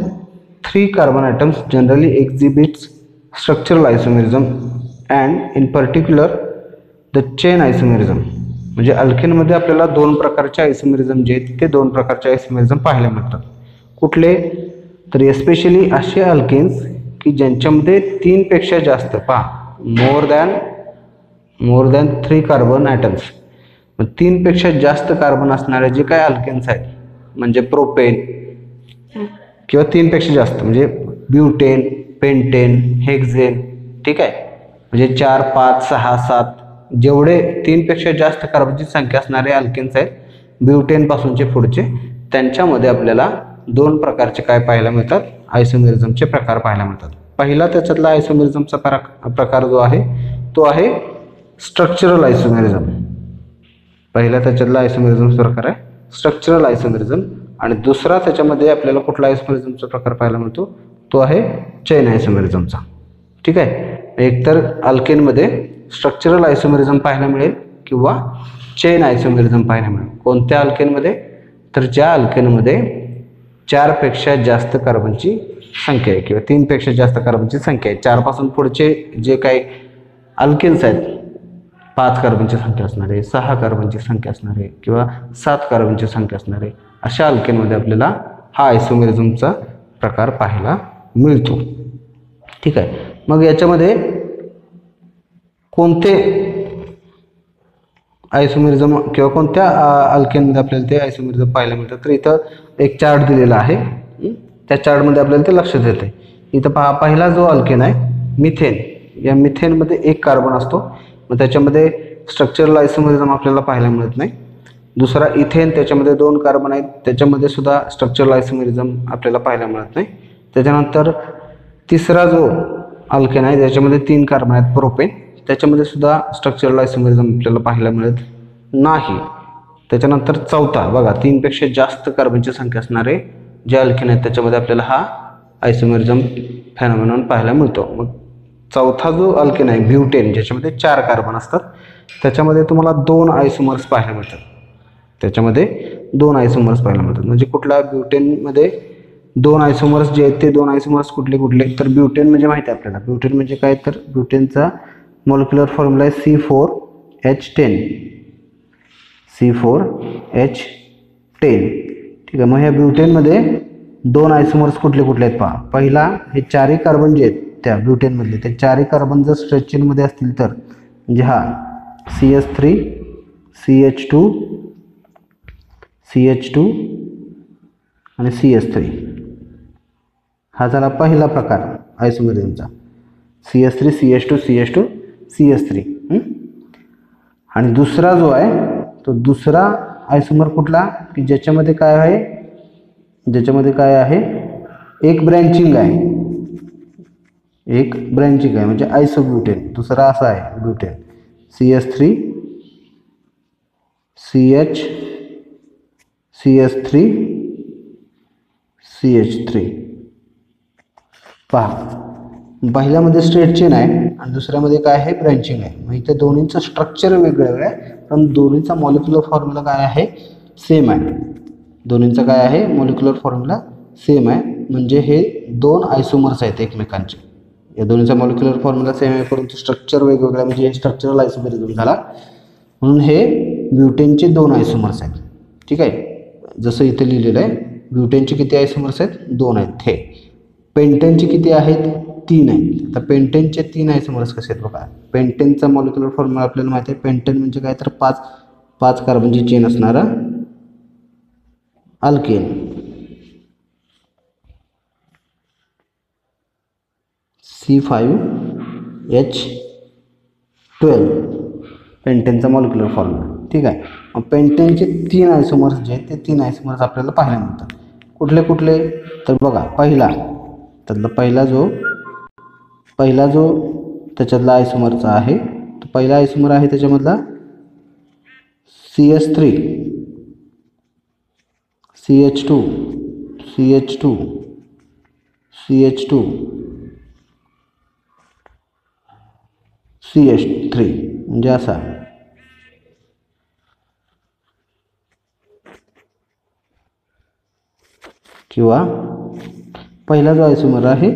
3 carbon atoms generally exhibits structural isomerism and in particular the chain isomerism. म्हणजे अल्केनमध्ये आपल्याला 2 प्रकारचे आयसोमेरिझम जे आहेत ते 2 प्रकारचे आयसोमेरिझम पाहायला मिळतात. कुठले, तर एस्पेशली असे अल्केन्स की ज्यांच्यामध्ये 3 पेक्षा जास्त, मोर दॅन 3 कार्बन ॲटम्स, 3 पेक्षा जास्त कार्बन असणारे जे काय अल्केन्स आहेत, म्हणजे प्रोपेन किंवा 3 पेक्षा जास्त म्हणजे ब्युटेन, पेंटेन, हेक्झेन, ठीक आहे. म्हणजे 4, 5, 6, 7 जेवढे 3 पेक्षा जास्त कार्बनची संख्या असणारे अल्केन्स आहेत ब्युटेन पासूनचे पुढचे, त्यांच्यामध्ये आपल्याला 2 प्रकारचे काय पाहायला मिळतात, आयसोमेरिझमचे प्रकार पाहायला मिळतात. पहिला त्याच्यातला आयसोमेरिझमचा प्रकार जो आहे तो आहे स्ट्रक्चरल आयसोमेरिझम. पहिला त्याच्यातला आयसोमेरिझमचा प्रकार आहे स्ट्रक्चरल आयसोमेरिझम. आणि दुसरा त्याच्यामध्ये आपल्याला कुठला आयसोमेरिझमचा प्रकार पाहायला मिळतो, तो आहे चेन आयसोमेरिझमचा. ठीक आहे. एकतर अल्केनमध्ये स्ट्रक्चरल आयसोमेरिझम पाहायला मिळेल किंवा चेन आयसोमेरिझम पाहायला मिळेल. कोणत्या अल्केनमध्ये, तर ज्या अल्केनमध्ये 4 पेक्षा जास्त कार्बनची संख्या आहे किंवा 3 पेक्षा जास्त कार्बनची संख्या आहे. 4 पासून पुढचे जे काही अल्केन्स आहेत, 5 कार्बनची संख्या असणारे, 6 कार्बनची संख्या असणारे किंवा 7 कार्बनची संख्या असणारे, अशा अल्केनमध्ये आपल्याला हा आयसोमेरिझमचा प्रकार पाहायला मिळतो. ठीक आहे. मग याच्यामध्ये कोणते आयसोमेरिझम किंवा कोणत्या अल्केनमध्ये आपल्याला ते आयसोमेरिझम पाहायला मिळतात, तर इथं एक चार्ट दिलेला आहे. त्या चार्टमध्ये आपल्याला ते लक्षात येते. इथं पहिला जो अल्केन आहे मिथेन, या मिथेनमध्ये 1 कार्बन असतो, मग त्याच्यामध्ये स्ट्रक्चरल आयसोमेरिझम आपल्याला पाहायला मिळत नाही. दुसरा इथेन, त्याच्यामध्ये 2 कार्बन आहेत, त्याच्यामध्ये सुद्धा स्ट्रक्चरल आयसोमेरिझम आपल्याला पाहायला मिळत नाही. त्याच्यानंतर तिसरा जो अल्केन आहे ज्याच्यामध्ये 3 कार्बन आहेत, प्रोपेन, त्याच्यामध्ये सुद्धा स्ट्रक्चरल आयसोमेरिझम आपल्याला पाहायला मिळत नाही. त्याच्यानंतर चौथा बघा, 3 पेक्षा जास्त कार्बनची संख्या असणारे जे अल्केन आहेत त्याच्यामध्ये आपल्याला हा आयसोमेरिझम फेनॉमेनॉन पाहायला मिळतो. मग चौथा जो अल्केन आहे ब्युटेन, ज्याच्यामध्ये 4 कार्बन असतात, त्याच्यामध्ये तुम्हाला 2 आयसोमर्स पाहायला मिळतात. त्याच्यामध्ये 2 आयसोमर्स पाहायला मिळतात. म्हणजे कुठला, ब्युटेनमध्ये 2 आयसोमर्स जे आहेत ते 2 आयसोमर्स कुठले कुठले, तर ब्युटेन म्हणजे माहिती आहे आपल्याला. ब्युटेन म्हणजे काय, तर ब्युटेनचा मॉलिक्युलर फॉर्म्युला आहे C4H10. C4H10. ठीक आहे. मग ह्या ब्युटेनमध्ये 2 आयसोमर्स कुठले कुठले आहेत पहा. पहिला, हे 4ही कार्बन जे आहेत त्या ब्युटेनमधले, ते 4ही कार्बन जर स्ट्रेच चेनमध्ये असतील तर, म्हणजे हा CH3, CH2, CH2 आणि CH3, हा झाला पहिला प्रकार आयसोमेरिझमचा. CH3, CH2, CH2, CH3. आणि दुसरा जो आहे तो दुसरा आयसोमर कुठला, की ज्याच्यामध्ये काय आहे, एक ब्रँचिंग आहे, म्हणजे आयसोब्युटेन. दुसरा असा आहे ब्युटेन, CH3, CH3, CH3. पहा, पहिल्यामध्ये स्ट्रेट चेन आहे आणि दुसऱ्यामध्ये काय आहे, ब्रँचिंग आहे. मग इथे दोन्हीचं स्ट्रक्चर वेगळं आहे, पण दोन्हीचा मॉलिक्युलर फॉर्म्युला काय आहे, सेम आहे. दोन्हींचा काय आहे, मॉलिक्युलर फॉर्म्युला सेम आहे. म्हणजे हे 2 आयसोमर्स आहेत एकमेकांचे. या दोन्हीचा मॉलिक्युलर फॉर्म्युला सेम आहे, परंतु स्ट्रक्चर वेगवेगळं, म्हणजे हे स्ट्रक्चरल आयसोमेरिझम झाला. म्हणून हे ब्युटेनचे 2 आयसोमर्स आहेत. ठीक आहे. जसं इथे लिहिलेलं आहे, ब्युटेनचे किती आयसोमर्स आहेत, 2 आहेत. हे पेंटेनचे किती आहेत, 3 आहेत. आता पेंटेनचे 3 आयसोमर्स कसे आहेत बघा. पेंटेनचा मॉलिक्युलर फॉर्म्युला आपल्याला माहिती आहे. पेंटेन म्हणजे काय, तर 5 कार्बनची चेन असणारा अल्केन. C5 CH12 पेंटेनचा मॉलिक्युलर फॉर्म्युला. ठीक आहे. मग पेंटेनचे 3 आयसोमर्स जे आहेत ते 3 आयसोमर्स आपल्याला पाहायला मिळतात. कुठले कुठले तर बघा, पहिला जो त्याच्यातला आयसोमरचा आहे, तो पहिला आयसोमर आहे त्याच्यामधला CH3 CH2 CH2 CH2 CH3 म्हणजे असा. किंवा पहिला जो आयसोमर आहे,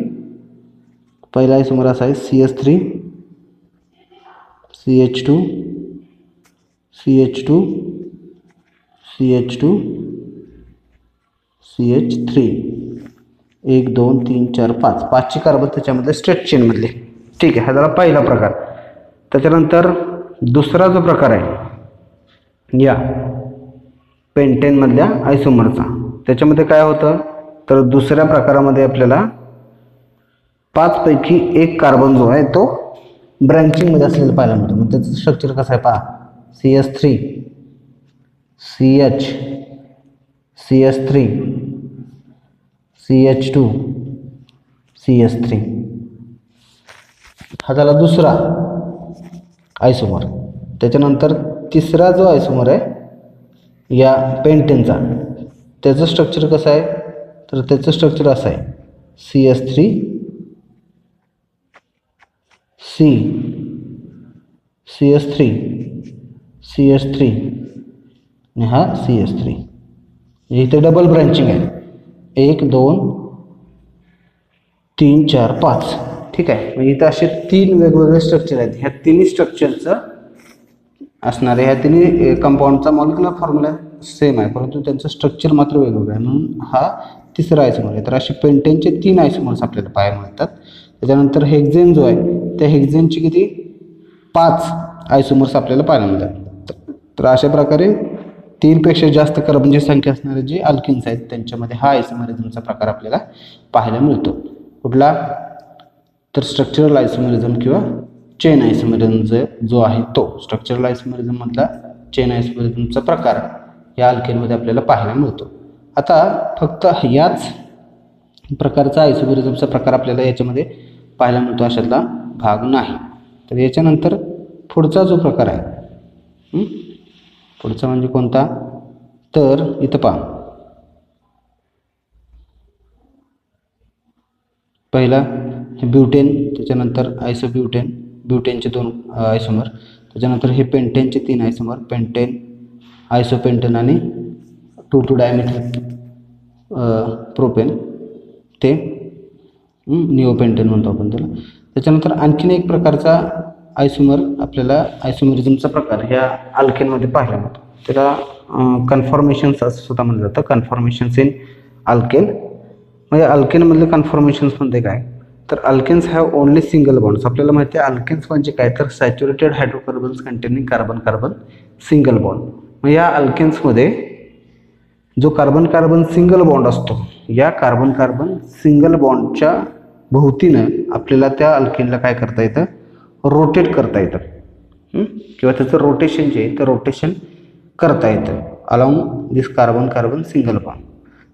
पहिला आयसोमर असा आहे CH3 CH2 CH2 CH2 CH3 1 2 3 4 5 5ची carbon त्याच्यामध्ये स्ट्रेट चेनमधले. ठीक आहे. हा झाला पहिला प्रकार. त्याच्यानंतर दुसरा जो प्रकार आहे या पेंटेनमधल्या आयसोमरचा, त्याच्यामध्ये काय होतं तर दुसऱ्या प्रकारामध्ये आपल्याला 5 पैकी 1 कार्बन जो आहे तो ब्रँचिंगमध्ये असलेला पाहायला मिळतो. मग त्याचं स्ट्रक्चर कसं आहे पहा, CH3 CH CH3 CH2 CH3. हा झाला दुसरा आयसोमर. त्याच्यानंतर तिसरा जो आयसोमर आहे या पेंटेनचा, त्याचं स्ट्रक्चर कसं आहे तर त्याचं स्ट्रक्चर असं आहे CH3 C CH3 CH3 आणि हा CH3. इथे डबल ब्रँचिंग आहे, 1 2 3 4 5. ठीक आहे. म्हणजे इथं असे 3 वेगवेगळे स्ट्रक्चर आहेत. ह्या तिन्ही स्ट्रक्चरचं असणारे, ह्या तिन्ही कंपाऊंडचा मॉलिक्युलर फॉर्म्युला सेम आहे, परंतु त्यांचं स्ट्रक्चर मात्र वेगवेगळं आहे. म्हणून हा तिसरा आयसोमर आहे. तर असे पेंटेनचे 3 आयसोमर्स आपल्याला पाहायला मिळतात. त्याच्यानंतर हेक्झेन जो आहे त्या हेक्झेनची किती 5 आयसोमर्स आपल्याला पाहायला मिळतात. तर अशा प्रकारे 3 पेक्षा जास्त कार्बनची संख्या असणारे जे अल्किन्स आहेत त्यांच्यामध्ये हा आयसोमरिझमचा प्रकार आपल्याला पाहायला मिळतो. कुठला तर स्ट्रक्चरल आयसोमरिझम किंवा चेन आयसोमरिझम जो आहे तो. स्ट्रक्चरल आयसोमरिझम मधला चेन आयसोमरिझमचा प्रकार या अल्केनमध्ये आपल्याला पाहायला मिळतो. आता फक्त याच प्रकारचा आयसोमरिझमचा प्रकार आपल्याला याच्यामध्ये पाहायला मिळतो अशातला भाग नाही. तर याच्यानंतर पुढचा जो प्रकार आहे, पुढचा म्हणजे कोणता तर इथं पहा, पहिला हे ब्युटेन, त्याच्यानंतर आयसोब्युटेन, ब्युटेनचे 2 आयसोमर, त्याच्यानंतर हे पेंटेनचे 3 आयसोमर, पेंटेन आयसोपेंटेन आणि 2,2 डायमेथिल प्रोपेन, ते निओपेंटेन म्हणतो आपण त्याला. त्याच्यानंतर आणखीन एक प्रकारचा आयसोमर आपल्याला आयसोमरिझमचा प्रकार ह्या अल्केनमध्ये पाहायला मिळतो. त्याला कन्फॉर्मेशन्स असं सुद्धा म्हणलं जातं, कन्फॉर्मेशन्स इन अल्केन. म्हणजे अल्केनमधले कन्फॉर्मेशन्स म्हणजे काय तर alkanes have only single bonds. आपल्याला माहिती आहे अल्केन्स म्हणजे काय तर saturated hydrocarbons containing carbon carbon single bond. मग या अल्केन्समध्ये जो कार्बन कार्बन सिंगल बॉन्ड असतो, या कार्बन कार्बन सिंगल बॉन्डच्या भोवतीनं आपल्याला त्या अल्केनला काय करता येतं रोटेट करता येतं, किंवा त्याचं रोटेशन जे आहे ते रोटेशन करता येतं along this carbon carbon single bond.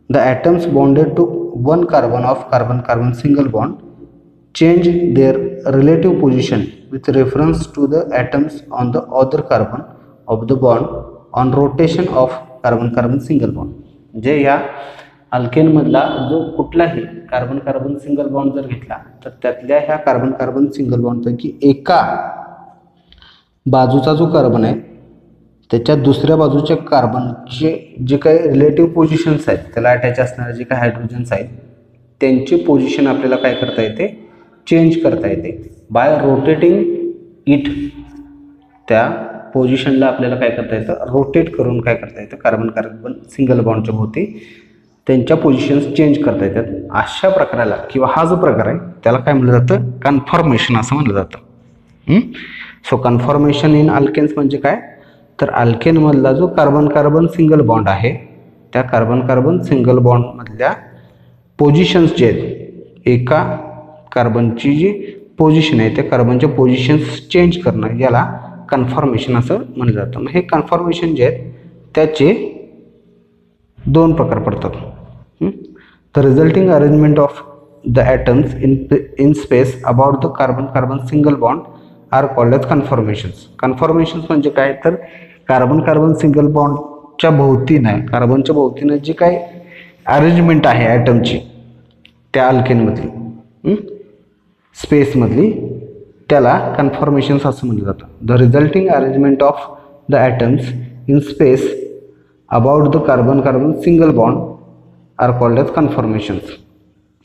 The atoms bonded to one carbon of carbon carbon single bond change their relative position with reference to the atoms on the other carbon of the bond on rotation of carbon carbon single bond. म्हणजे या अल्केन मधला जो कुठलाही कार्बन कार्बन सिंगल बॉन्ड जर घेतला तर त्यातल्या ह्या कार्बन कार्बन सिंगल बॉन्ड पैकी एका बाजूचा जो कार्बन आहे त्याच्या दुसऱ्या बाजूच्या कार्बनचे जे काही रिलेटिव्ह पोझिशन्स आहेत, त्याला अटॅच असणारे जे काही हायड्रोजन्स आहेत त्यांची पोझिशन आपल्याला काय करता येते चेंज करता येते बाय रोटेटिंग इट. त्या पोझिशनला आपल्याला काय करता येतं रोटेट करून काय करता येतं कार्बन कार्बन सिंगल बॉन्डच्या भोवती त्यांच्या पोझिशन्स चेंज करता येतात. अशा प्रकाराला किंवा हा जो प्रकार आहे त्याला काय म्हटलं जातं कन्फॉर्मेशन असं म्हटलं जातं. सो कन्फॉर्मेशन इन अल्केन्स म्हणजे काय तर अल्केनमधला जो कार्बन कार्बन सिंगल बॉन्ड आहे त्या कार्बन कार्बन सिंगल बॉन्डमधल्या पोझिशन्स जे आहेत एका कार्बनची जी पोझिशन आहे त्या कार्बनच्या पोझिशन्स चेंज करणं याला कन्फॉर्मेशन असं म्हणलं जातं. मग हे कन्फॉर्मेशन जे आहेत त्याचे दोन प्रकार पडतात. The resulting arrangement of the atoms in space about the carbon carbon single bond are called as conformations. Conformations म्हणजे काय तर कार्बन कार्बन सिंगल बॉन्डच्या भोवतीनं कार्बनच्या भोवतीनं जी काय अरेंजमेंट आहे ॲटमची त्या अल्केनमधली स्पेसमधली त्याला कन्फॉर्मेशन्स असं म्हटलं जातं. The resulting arrangement of the atoms in space about the carbon carbon single bond are called as conformations.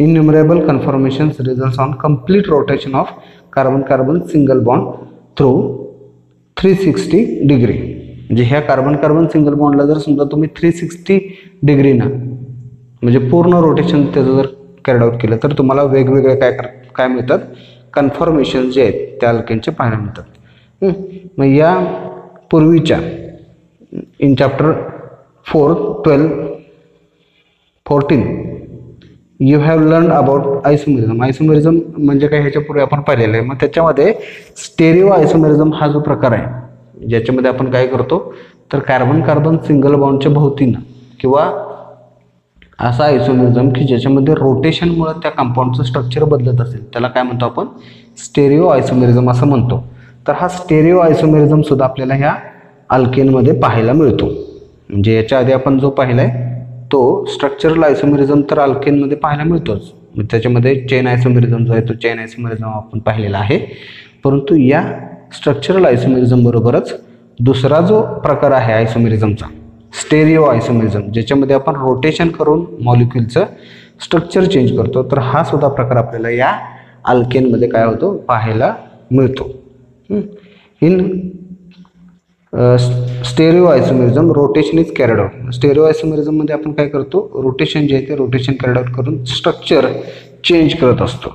Innumerable conformations results on complete rotation of carbon-carbon single bond through 360 degree. म्हणजे ह्या कार्बन कार्बन सिंगल बॉन्डला जर समजा तुम्ही 360 डिग्रीनं म्हणजे पूर्ण रोटेशन त्याचं जर कॅरी आउट केलं तर तुम्हाला वेगवेगळे काय मिळतात कन्फॉर्मेशन जे आहेत त्या अल्केनचे पाहायला मिळतात. मग या पूर्वीच्या in chapter 4, 12, 14 you have learn about isomerism. Isomerism म्हणजे काय ह्याच्या पूर्वी आपण पाहिलेलं आहे. मग त्याच्यामध्ये स्टेरिओ आयसोमेरिझम हा जो प्रकार आहे ज्याच्यामध्ये आपण काय करतो तर कार्बन कार्बन सिंगल बॉन्डच्या भोवतीनं किंवा असा आयसोमेरिझम की ज्याच्यामध्ये रोटेशनमुळे त्या कंपाऊंडचं स्ट्रक्चर बदलत असेल त्याला काय म्हणतो आपण स्टेरिओ आयसोमेरिझम असं म्हणतो. तर हा स्टेरिओ आयसोमेरिझम सुद्धा आपल्याला ह्या अल्केनमध्ये पाहायला मिळतो. म्हणजे याच्या आधी आपण जो पाहिला आहे तो स्ट्रक्चरल आयसोमेरिझम तर अल्केनमध्ये पाहायला मिळतोच. त्याच्यामध्ये चेन आयसोमेरिझम जो आहे तो चेन आयसोमेरिझम आपण पाहिलेला आहे. परंतु या स्ट्रक्चरल आयसोमेरिझम बरोबरच दुसरा जो प्रकार आहे आयसोमेरिझमचा स्टेरिओ आयसोमेरिझम ज्याच्यामध्ये आपण रोटेशन करून मॉलिक्युलचं स्ट्रक्चर चेंज करतो तर हा सुद्धा प्रकार आपल्याला या अल्केनमध्ये काय होतो पाहायला मिळतो. In stereoisomerism rotation is carried out. स्टेरिओ आयसोमेरिझममध्ये आपण काय करतो रोटेशन जे आहे ते रोटेशन कॅरिड आउट करून स्ट्रक्चर चेंज करत असतो.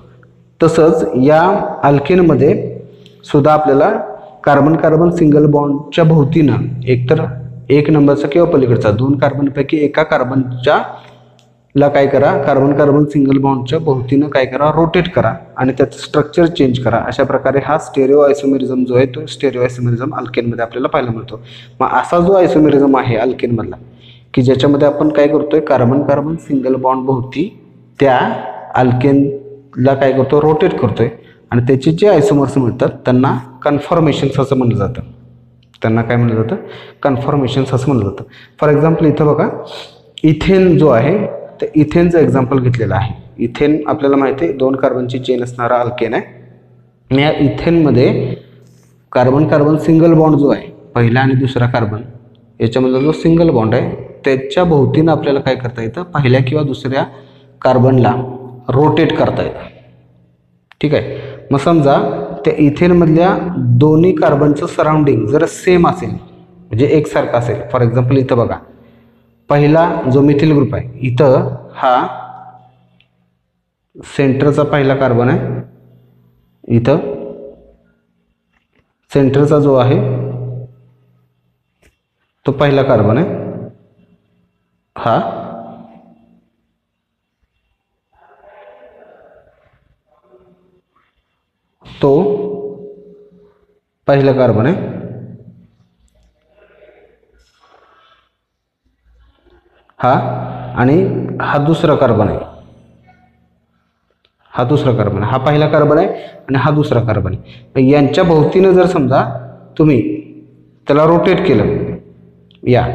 तसंच या अल्केनमध्ये सुद्धा आपल्याला कार्बन कार्बन सिंगल बॉन्डच्या भोवतीनं एकतर एक नंबरचा किंवा पलीकडचा दोन कार्बनपैकी एका कार्बनच्या ला काय करा कार्बन कार्बन सिंगल बॉन्डच्या भोवतीनं काय करा रोटेट करा आणि त्याचं स्ट्रक्चर चेंज करा. अशा प्रकारे हा स्टेरिओ आयसोमेरिझम जो आहे तो स्टेरिओ आयसोमेरिझम अल्केनमध्ये आपल्याला पाहायला मिळतो. मग असा जो आयसोमेरिझम आहे अल्केनमधला की ज्याच्यामध्ये आपण काय करतोय कार्बन कार्बन सिंगल बॉन्ड भोवती त्या अल्केनला काय करतो रोटेट करतोय आणि त्याचे जे आयसोमर्स मिळतात त्यांना कन्फॉर्मेशन्स असं म्हणलं जातं. त्यांना काय म्हणलं जातं कन्फॉर्मेशन्स असं म्हणलं जातं. फॉर एक्झाम्पल इथं बघा इथेन जो आहे तर इथेनचं एक्झाम्पल घेतलेलं आहे. इथेन आपल्याला माहिती आहे 2 कार्बनची चेन असणारा अल्केन आहे. या इथेनमध्ये कार्बन कार्बन सिंगल बॉन्ड जो आहे पहिला आणि दुसरा कार्बन याच्यामधला जो सिंगल बॉन्ड आहे त्याच्या भोवतीनं आपल्याला काय करता येतं पहिल्या किंवा दुसऱ्या कार्बनला रोटेट करता येतं. ठीक आहे. मग समजा त्या इथेनमधल्या दोन्ही कार्बनचं सराउंडिंग जर सेम असेल म्हणजे एकसारखं असेल. फॉर एक्झाम्पल इथं बघा पहिला जो मिथिल ग्रुप आहे इथं हा सेंटरचा पहिला कार्बन आहे. इथं सेंटरचा जो आहे तो पहिला कार्बन आहे. तो पहिला कार्बन आहे. आणि हा दुसरा कार्बन आहे. हा दुसरा कार्बन आहे. हा पहिला कार्बन आहे आणि हा दुसरा कार्बन आहे. यांच्या भोवतीनं जर समजा तुम्ही त्याला रोटेट केलं या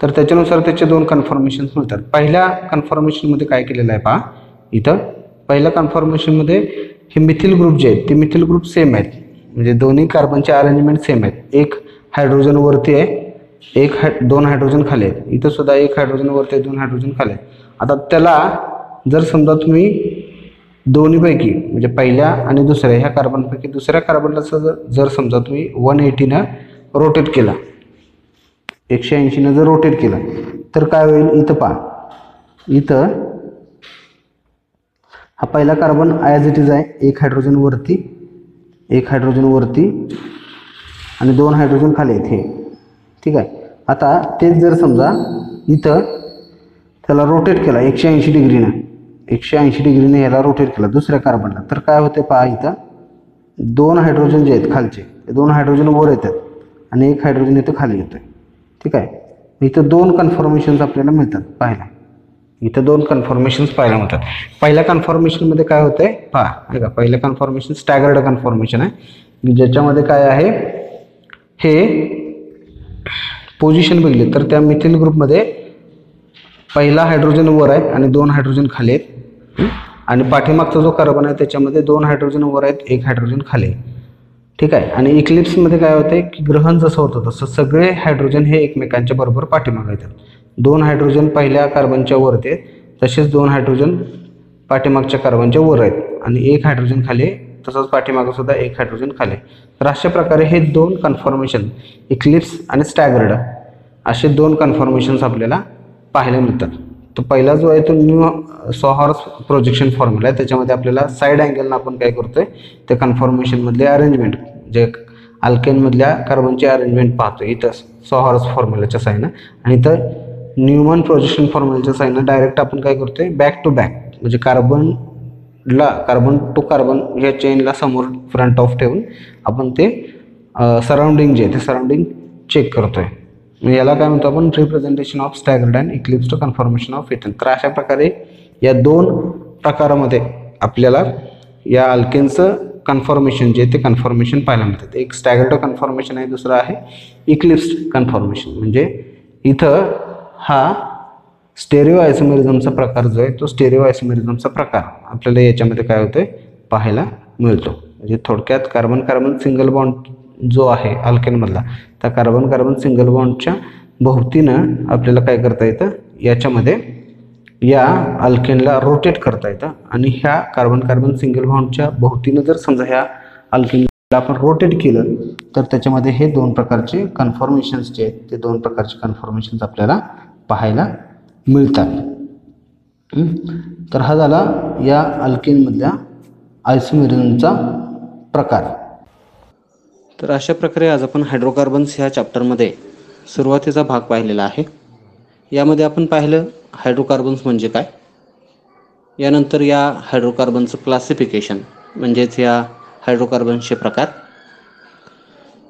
तर त्याच्यानुसार त्याचे 2 कन्फॉर्मेशन्स मिळतात. पहिल्या कन्फॉर्मेशनमध्ये काय केलेलं आहे पहा इथं पहिल्या कन्फॉर्मेशनमध्ये हे मिथिल ग्रुप जे आहेत ते मिथिल ग्रुप सेम आहेत म्हणजे दोन्ही कार्बनचे अरेंजमेंट सेम आहेत. एक हायड्रोजन वरती आहे 2 हायड्रोजन खाली आहेत. इथं सुद्धा 1 हायड्रोजन वरती 2 हायड्रोजन खाली आहेत. आता त्याला जर समजा तुम्ही दोन्हीपैकी म्हणजे पहिल्या आणि दुसऱ्या ह्या कार्बनपैकी दुसऱ्या कार्बनला जर समजा तुम्ही 180 रोटेट केला 180 जर रोटेट केला तर काय होईल इथं पहा इथं हा पहिला कार्बन ॲज इट इज आहे 1 हायड्रोजन वरती 1 हायड्रोजन वरती आणि 2 हायड्रोजन खाली आहेत हे. ठीक आहे. आता तेच जर समजा इथं त्याला रोटेट केला 180 डिग्रीनं 180 डिग्रीने याला रोटेट केला दुसऱ्या कार्बनला तर काय होते पहा इथं 2 हायड्रोजन जे आहेत खालचे, ते 2 हायड्रोजन वर येतात आणि 1 हायड्रोजन इथं खाली येतोय. ठीक आहे. इथं 2 कन्फॉर्मेशन्स आपल्याला मिळतात पाहायला. इथं 2 कन्फॉर्मेशन्स पाहायला मिळतात. पहिल्या कन्फॉर्मेशनमध्ये काय होतंय पहा, हे का पहिलं कन्फॉर्मेशन स्टॅगर्ड कन्फॉर्मेशन आहे, ज्याच्यामध्ये काय आहे, हे पोझिशन बघितली तर त्या मिथिल ग्रुपमध्ये पहिला हायड्रोजन वर आहे आणि 2 हायड्रोजन खाली आहेत. आणि पाठीमागचा जो कार्बन आहे त्याच्यामध्ये 2 हायड्रोजन वर आहेत, 1 हायड्रोजन खाली आहे. ठीक आहे. आणि इक्लिप्समध्ये काय होते की ग्रहण जसं होतं तसं सगळे हायड्रोजन हे एकमेकांच्या बरोबर पाठीमागे येतात. 2 हायड्रोजन पहिल्या कार्बनच्या वर आहेत, तसेच 2 हायड्रोजन पाठीमागच्या कार्बनच्या वर आहेत आणि 1 हायड्रोजन खाली आहे, तसंच पाठीमागं सुद्धा 1 हायड्रोजन खाली आहे. तर अशा प्रकारे हे 2 कन्फॉर्मेशन इक्लिप्स आणि स्टॅगर्ड असे 2 कन्फॉर्मेशन्स आपल्याला पाहायला मिळतात. तो पहिला जो आहे तो न्यू सॉहॉर्स प्रोजेक्शन फॉर्म्युला आहे. त्याच्यामध्ये आपल्याला साईड अँगलनं आपण काय करतोय, त्या कन्फॉर्मेशनमधले अरेंजमेंट जे अल्केनमधल्या कार्बनची अरेंजमेंट पाहतोय इथं सॉहॉर्स फॉर्म्युलाच्या साईनं, आणि इथं न्यूमन प्रोजेक्शन फॉर्म्युलाच्या साईनं डायरेक्ट आपण काय करतोय, बॅक टू बॅक म्हणजे कार्बन टू कार्बन या चेनला समोर फ्रंट ऑफ ठेवून आपण ते सराउंडिंग जे आहे ते सराउंडिंग चेक करतोय. याला काय म्हणतो आपण, representation of staggered and eclipsed conformation of ethane. तर अशा प्रकारे या 2 प्रकारामध्ये आपल्याला या अल्केनचं कन्फॉर्मेशन जे ते कन्फॉर्मेशन पाहायला मिळतात. एक स्टॅगर्ड कन्फॉर्मेशन आहे, दुसरं आहे इक्लिप्स्ड कन्फॉर्मेशन. म्हणजे इथं हा स्टेरिओ आयसोमेरिझमचा प्रकार जो आहे तो स्टेरिओ आयसोमेरिझमचा प्रकार आपल्याला याच्यामध्ये काय होतोय पाहायला मिळतो. म्हणजे थोडक्यात कार्बन कार्बन सिंगल बॉन्ड जो आहे अल्केनमधला, त्या कार्बन कार्बन सिंगल बॉन्डच्या भोवतीनं आपल्याला काय करता येतं, याच्यामध्ये या अल्केनला रोटेट करता येतं. आणि ह्या कार्बन कार्बन सिंगल बॉन्डच्या भोवतीनं जर समजा ह्या अल्केनला आपण रोटेट केलं तर त्याच्यामध्ये हे 2 प्रकारचे कन्फॉर्मेशन्स जे आहेत ते 2 प्रकारचे कन्फॉर्मेशन्स आपल्याला पाहायला मिळतात. तर हा झाला या अल्केनमधल्या आयसोमेरिझमचा प्रकार. तर अशा प्रकारे आज आपण हायड्रोकार्बन्स ह्या चॅप्टरमध्ये सुरुवातीचा भाग पाहिलेला आहे. यामध्ये आपण पाहिलं हायड्रोकार्बन्स म्हणजे काय, यानंतर या हायड्रोकार्बनचं क्लासिफिकेशन म्हणजेच या हायड्रोकार्बन्सचे प्रकार.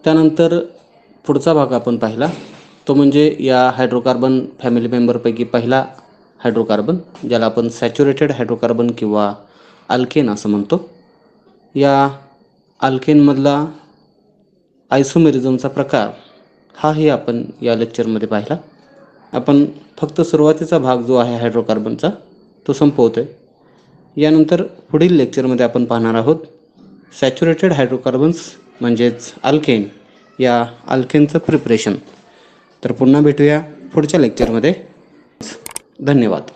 त्यानंतर पुढचा भाग आपण पाहिला तो म्हणजे या हायड्रोकार्बन फॅमिली मेंबरपैकी पहिला हायड्रोकार्बन, ज्याला आपण सॅच्युरेटेड हायड्रोकार्बन किंवा अल्केन असं म्हणतो. या अल्केनमधला आयसोमेरिझमचा प्रकार हाही आपण या लेक्चरमध्ये पाहिला. आपण फक्त सुरुवातीचा भाग जो आहे हायड्रोकार्बनचा तो संपवतोय. यानंतर पुढील लेक्चरमध्ये आपण पाहणार आहोत सॅच्युरेटेड हायड्रोकार्बन्स म्हणजेच अल्केन, या अल्केनचं प्रिपरेशन. तर पुन्हा भेटूया पुढच्या लेक्चरमध्ये. धन्यवाद.